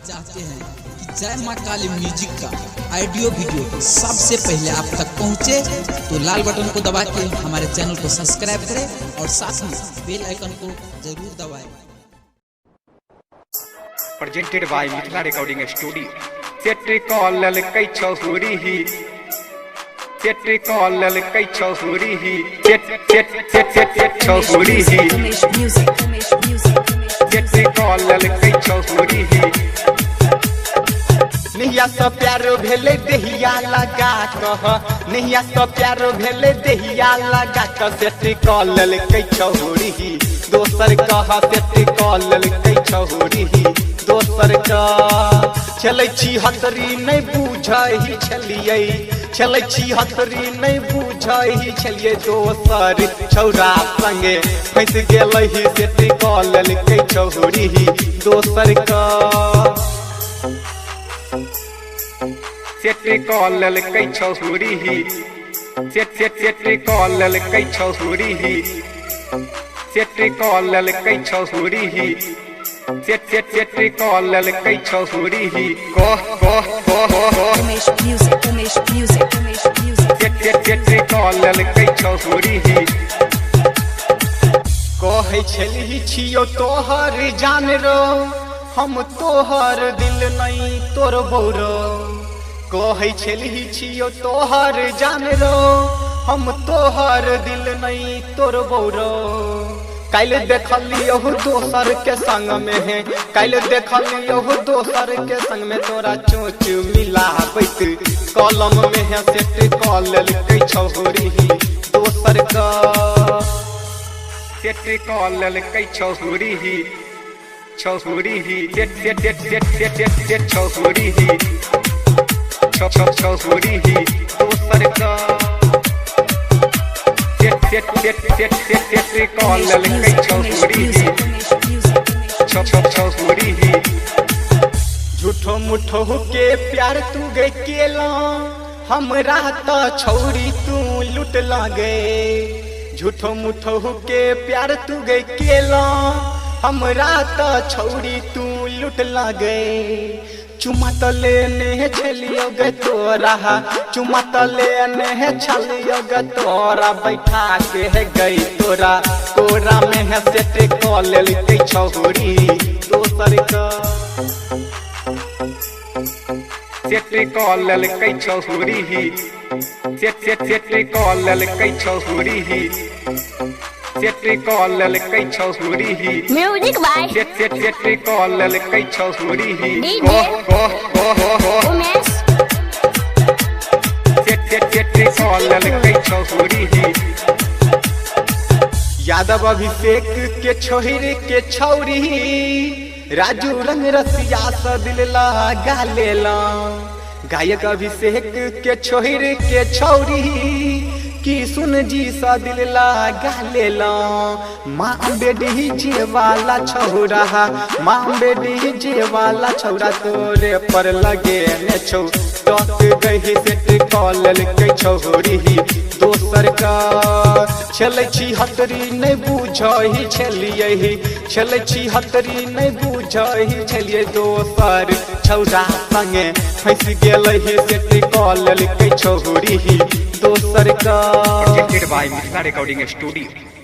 चाहते हैं कि जय माँ काली म्यूजिक का ऑडियो वीडियो सबसे पहले आप तक पहुँचे तो लाल बटन को दबा के हमारे चैनल को सब्सक्राइब करें और साथ में बेल आइकन को जरूर दबाएं। Presented by Mithila Recording Studio. Cetri callal kai chhuri hi. Cetri callal kai chhuri hi. Cet chhuri hi. Cetri callal kai chhuri hi. नैया तो प्यारो भेले देहिया लगा कह नैया तो प्यारो भेले देहिया लगा कह सेठी कॉलल कई छौरी ही दोसर कह सेठी कॉलल कई छौरी ही दोसर का चलै छी हतरी नहीं बुझै छलियै चलै छी हतरी नहीं बुझै छलियै दोसर छौरा संगे फंस गेलै ही सेठी कॉलल कई छौरी ही दोसर का Cetri callal kai chhuri hi. Cetri callal kai chhuri hi. Cetri callal kai chhuri hi. Cetri callal kai chhuri hi. Cetri callal kai chhuri hi. कहै छली छियो तोहर जान रो हम तोहर दिल नहीं तोर बौरो कहै छली छियो तोहर जान रो हम तोहर दिल नहीं तोर बौरो काल देखलियो दोसर के संग में है काल देखलियो दोसर के संग में तोरा चोच मिलाबैत कलम में है सेट कॉलल कई छौरी ही दोसर का Cetri callal kai chhuri hi. Chhuri hi. Cet chhuri hi. Chhuri hi. Dosar ka. Cetri callal kai chhuri hi. Chhuri hi. झूठो मुठो के प्यार तू गए केला हमरा तो छौरी तू लुट लागे झूठो मुठो के प्यार तू गए केला हमरा तो छौरी तू लुट लागे चुमा तो लेने छलियो गे तोरा चुमा तो लेने छलियो गे तोरा बैठा के है गई तोरा कोरा में है सेट कॉलल कई छौरी दोसर का Cetri callal kai chhuri hi. Cetri callal kai chhuri hi. Cetri callal kai chhuri hi. Music by Cetri callal kai chhuri hi. Umesh. Cetri callal kai chhuri hi. Yadav Abhishek के छोहिर के छौरी राजू रंग रसिया स दिल लगा लेला गायक अभिषेक के छोहिर के छौरी की सुन जी सा दिल लगा लेला माँ बेडी जे वाला छौरा माँ बेडी जे वाला छौरा तोरे पर लगे ने छौ टक गई सेट कॉलल कई छौरी दोसर का चलै छी हतरी नहीं बुझै छलियै चलै छी हतरी नहीं बुझै छलियै दोसर छौरा संगे फंस गेलै सेट कॉलल कई छौरी दोसर का Presented by Mithila Recording Studio.